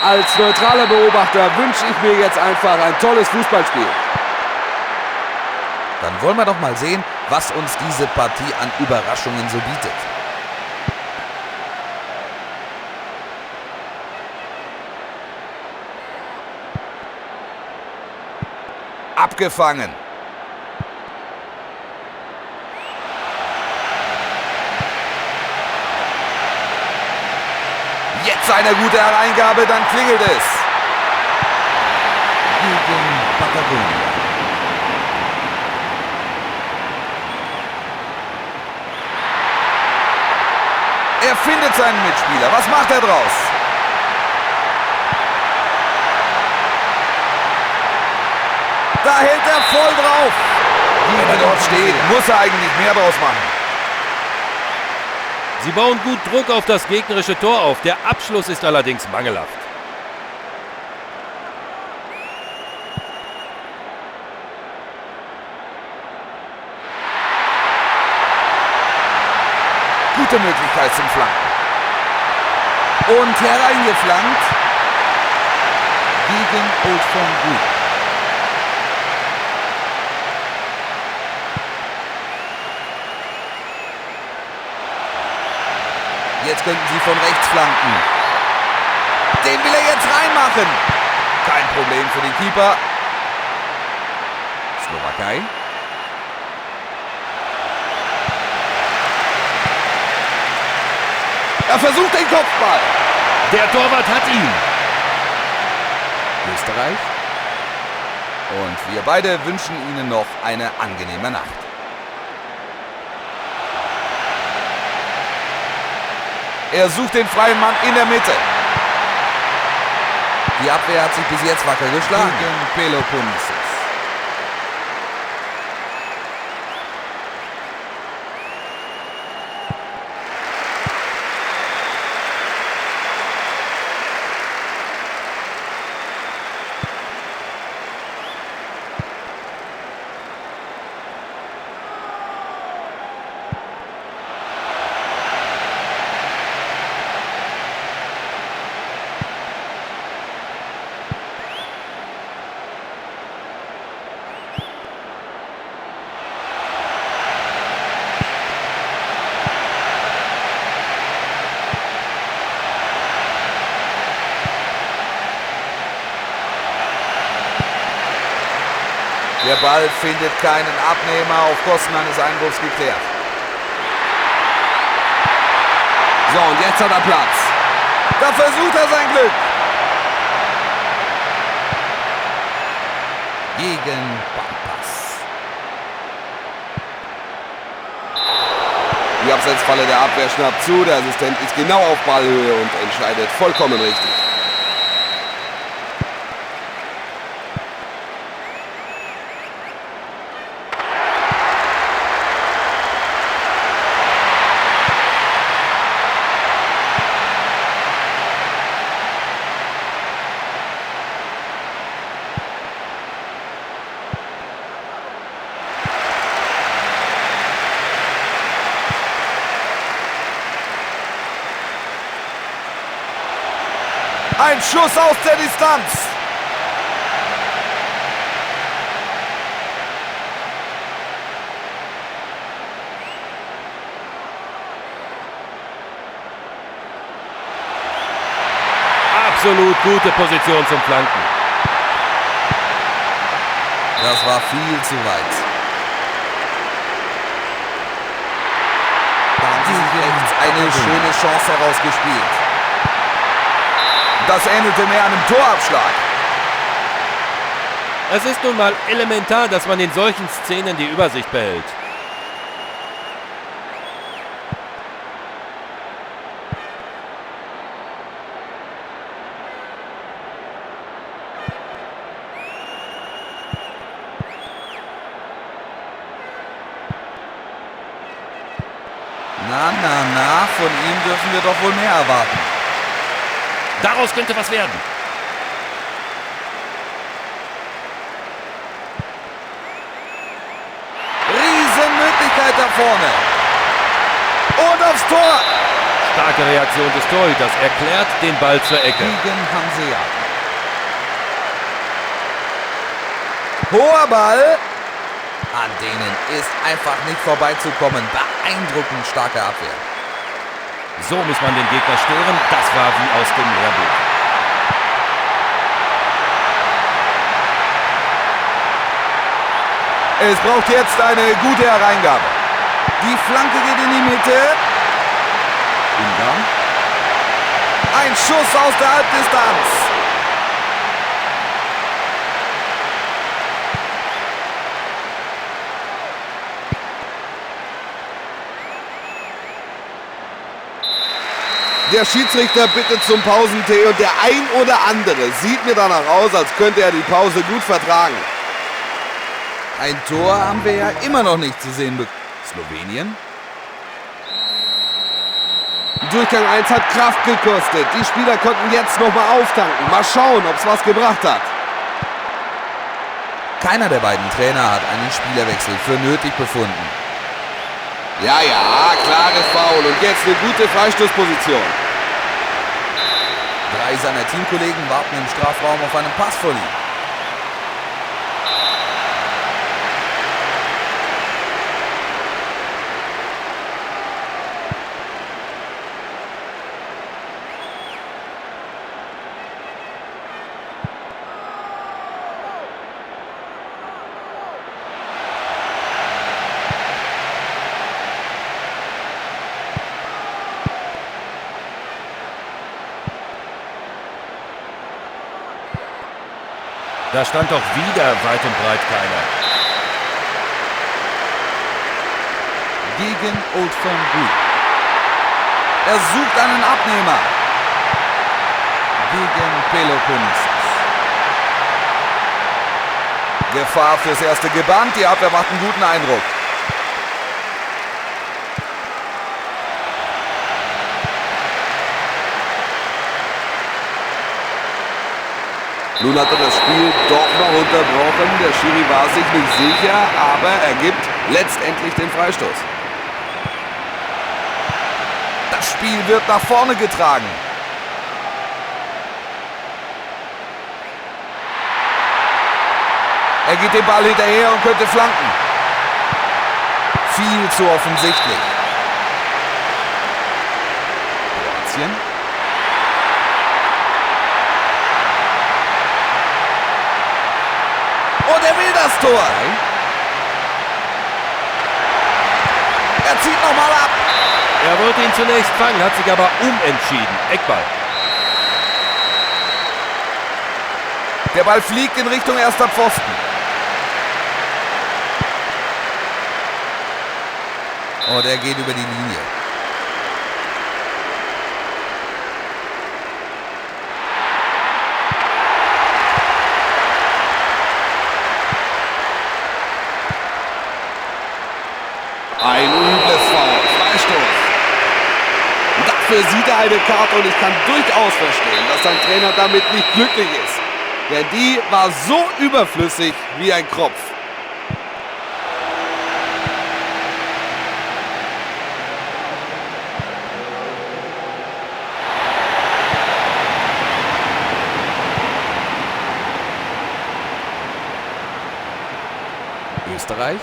Als neutraler Beobachter wünsche ich mir jetzt einfach ein tolles Fußballspiel. Dann wollen wir doch mal sehen, was uns diese Partie an Überraschungen so bietet. Abgefangen. Jetzt eine gute Hereingabe, dann klingelt es. Gegen Patagonia. Er findet seinen Mitspieler. Was macht er draus? Da hält er voll drauf. Wenn er dort steht, muss er eigentlich mehr draus machen. Sie bauen gut Druck auf das gegnerische Tor auf. Der Abschluss ist allerdings mangelhaft. Gute Möglichkeit zum Flanken. Und hereingeflankt gegen Old Firm Group. Jetzt könnten sie von rechts flanken. Den will er jetzt reinmachen. Kein Problem für den Keeper. Slowakei. Er versucht den Kopfball. Der Torwart hat ihn. Österreich. Und wir beide wünschen Ihnen noch eine angenehme Nacht. Er sucht den freien Mann in der Mitte. Die Abwehr hat sich bis jetzt wacker geschlagen. Gegen Peloponnesus. Der Ball findet keinen Abnehmer, auf Kosten eines Einwurfs geklärt. So, und jetzt hat er Platz. Da versucht er sein Glück. Gegen Pampas. Die Abseitsfalle der Abwehr schnappt zu. Der Assistent ist genau auf Ballhöhe und entscheidet vollkommen richtig. Ein Schuss aus der Distanz. Absolut gute Position zum Flanken. Das war viel zu weit. Da haben sie sich rechts eine schöne Chance herausgespielt. Das ähnelte mehr einem Torabschlag. Es ist nun mal elementar, dass man in solchen Szenen die Übersicht behält. Na, von ihm dürfen wir doch wohl mehr erwarten. Daraus könnte was werden. Riesenmöglichkeit da vorne. Und aufs Tor. Starke Reaktion des Torhüters. Erklärt den Ball zur Ecke. Gegen Hanseaten. Hoher Ball. An denen ist einfach nicht vorbeizukommen. Beeindruckend starke Abwehr. So muss man den Gegner stören. Das war wie aus dem Lehrbuch. Es braucht jetzt eine gute Hereingabe. Die Flanke geht in die Mitte. Ungarn. Ein Schuss aus der Halbdistanz. Der Schiedsrichter bittet zum Pausentee und der ein oder andere sieht mir danach aus, als könnte er die Pause gut vertragen. Ein Tor haben wir ja immer noch nicht zu sehen bekommen. Slowenien? Durchgang 1 hat Kraft gekostet. Die Spieler konnten jetzt nochmal auftanken. Mal schauen, ob es was gebracht hat. Keiner der beiden Trainer hat einen Spielerwechsel für nötig befunden. Ja, klare Foul und jetzt eine gute Freistoßposition. 3 seiner Teamkollegen warten im Strafraum auf einen Pass von ihm. Da stand doch wieder weit und breit keiner. Gegen Old Firm Green. Er sucht einen Abnehmer. Gegen Peloponnesos. Gefahr fürs erste gebannt. Die Abwehr macht einen guten Eindruck. Nun hat er das Spiel doch noch unterbrochen. Der Schiri war sich nicht sicher, aber er gibt letztendlich den Freistoß. Das Spiel wird nach vorne getragen. Er geht den Ball hinterher und könnte flanken. Viel zu offensichtlich. Kroatien. Und er will das Tor. Er zieht nochmal ab. Er wollte ihn zunächst fangen, hat sich aber umentschieden. Eckball. Der Ball fliegt in Richtung erster Pfosten. Und er geht über die Linie. Ein übles Foul. Freistoß. Dafür sieht er eine Karte und ich kann durchaus verstehen, dass sein Trainer damit nicht glücklich ist. Denn die war so überflüssig wie ein Kropf. Österreich.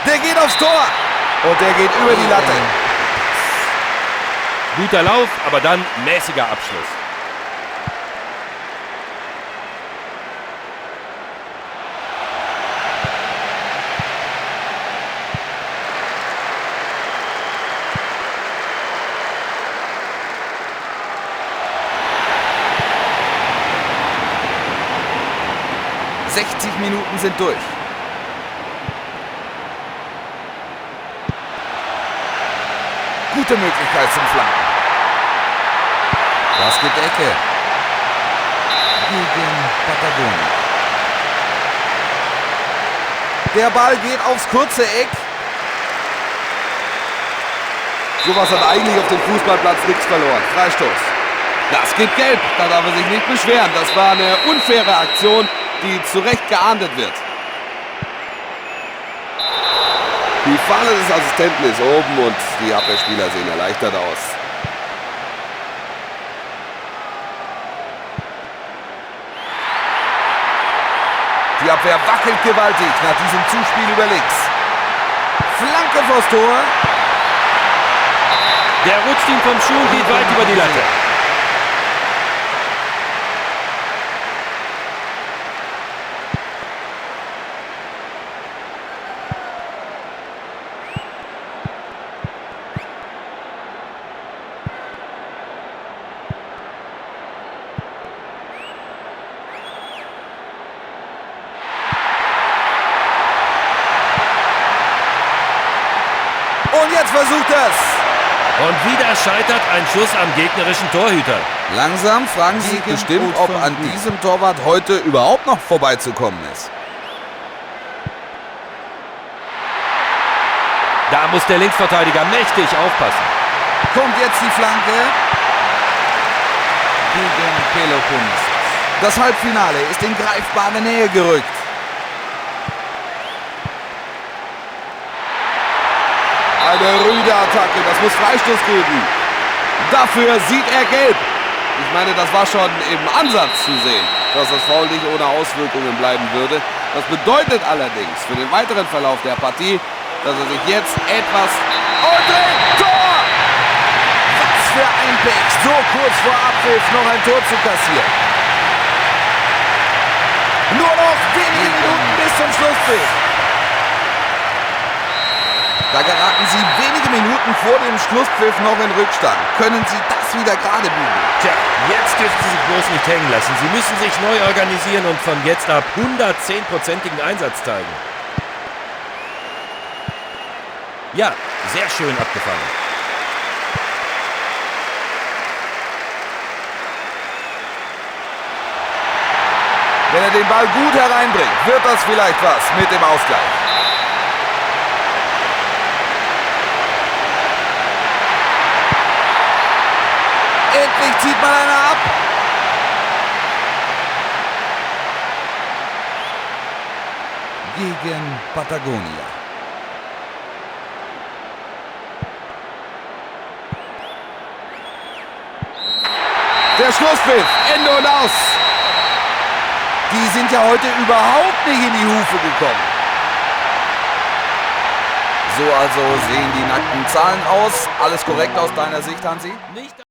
Der geht aufs Tor. Und der geht über die Latte. Guter Lauf, aber dann mäßiger Abschluss. Minuten sind durch. Gute Möglichkeit zum Flanken. Das gibt Ecke. Gegen Patagonia. Der Ball geht aufs kurze Eck. Sowas hat eigentlich auf dem Fußballplatz nichts verloren. Freistoß. Das gibt Gelb. Da darf er sich nicht beschweren. Das war eine unfaire Aktion, die zu Recht geahndet wird. Die Fahne des Assistenten ist oben und die Abwehrspieler sehen erleichtert aus. Die Abwehr wackelt gewaltig nach diesem Zuspiel über links. Flanke vors Tor. Der rutscht ihm vom Schuh und geht weit über die Latte. Und jetzt versucht er es. Und wieder scheitert ein Schuss am gegnerischen Torhüter. Langsam fragen Sie sich bestimmt, ob an diesem Torwart heute überhaupt noch vorbeizukommen ist. Da muss der Linksverteidiger mächtig aufpassen. Kommt jetzt die Flanke gegen Peloponnesos. Das Halbfinale ist in greifbare Nähe gerückt. Eine rüde Attacke, das muss Freistoß geben. Dafür sieht er gelb. Ich meine, das war schon im Ansatz zu sehen, dass das Foul nicht ohne Auswirkungen bleiben würde. Das bedeutet allerdings für den weiteren Verlauf der Partie, dass er sich jetzt etwas... Und Tor! Was für ein Pech, so kurz vor Abpfiff noch ein Tor zu kassieren. Nur noch wenige Minuten bis zum Schlusspfiff. Da geraten Sie wenige Minuten vor dem Schlusspfiff noch in Rückstand. Können Sie das wieder gerade biegen? Tja, jetzt dürfen Sie sich bloß nicht hängen lassen. Sie müssen sich neu organisieren und von jetzt ab 110%igen Einsatz zeigen. Ja, sehr schön abgefangen. Wenn er den Ball gut hereinbringt, wird das vielleicht was mit dem Ausgleich. Endlich zieht mal einer ab. Gegen Patagonia. Der Schlusspfiff, Ende und aus. Die sind ja heute überhaupt nicht in die Hufe gekommen. So also sehen die nackten Zahlen aus. Alles korrekt aus deiner Sicht, Hansi? Nicht